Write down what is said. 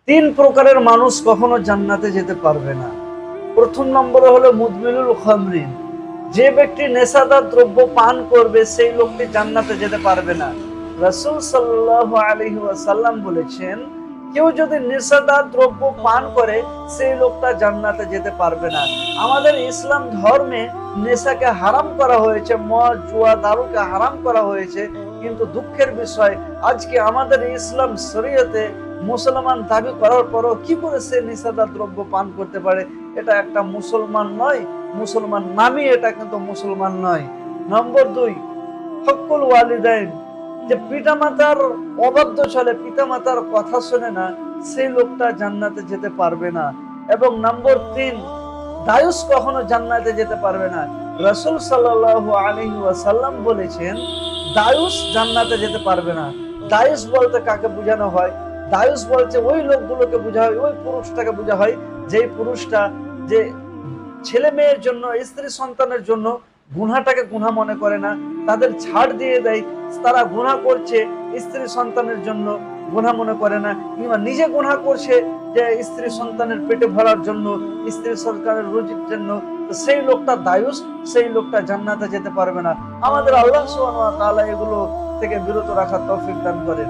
তিন প্রকারের মানুষ কখনো জান্নাতে যেতে পারবে না। প্রথম নম্বরে হলো মুদমিনুল খামরিন, যে ব্যক্তি নেশাদার দ্রব্য পান করবে সেই লোকটি জান্নাতে যেতে পারবে না। রাসূল সাল্লাল্লাহু আলাইহি ওয়াসাল্লাম বলেছেন, কেউ যদি নেশাদার দ্রব্য পান করে সেই লোকটা জান্নাতে যেতে পারবে না। আমাদের ইসলাম ধর্মে নেশাকে হারাম করা হয়েছে, মদ জুয়া দারুকে হারাম করা হয়েছে, কিন্তু দুঃখের বিষয় আজকে আমাদের ইসলাম শরীয়তে মুসলমান দাবি করার পরও কি করে সে নেশাদার দ্রব্য পান করতে পারে? এটা একটা মুসলমান নয়, মুসলমান নামই এটা, কিন্তু মুসলমান নয়। নম্বর দুই, হকুল ওয়ালিদাইন, যে পিতামাতার অবাধ্য চলে, পিতামাতার কথা শোনে না, সেই লোকটা জান্নাতে যেতে পারবে না। এবং নম্বর তিন, দায়ুস কখনো জান্নাতে যেতে পারবে না। রাসূল সাল্লাল্লাহু আলাইহি ওয়াসাল্লাম বলেছেন, দায়ুস জান্নাতে যেতে পারবে না। দায়ুস বলতে কাকে বোঝানো হয়? দায়ুস বলতে ওই লোকগুলোকে বোঝা হয়, ওই পুরুষটাকে বোঝা হয় যেই পুরুষটা যে ছেলে মেয়ের জন্য, স্ত্রী সন্তানের জন্য গুনাহটাকে গুনাহ মনে করে না, তাদের ছাড় দিয়ে দেয়, তারা গুনাহ করছে স্ত্রী সন্তানের জন্য গুনাহ মনে করে না, কিংবা নিজে গুনাহ করছে যে স্ত্রী সন্তানের পেটে ভরার জন্য, স্ত্রী সন্তানের রুজির জন্য, তো সেই লোকটা দায়ুস, সেই লোকটা জান্নাতে যেতে পারবে না। আমাদের আল্লাহ সুবহানাহু ওয়া তাআলা এগুলো থেকে বিরত রাখার তৌফিক দান করেন।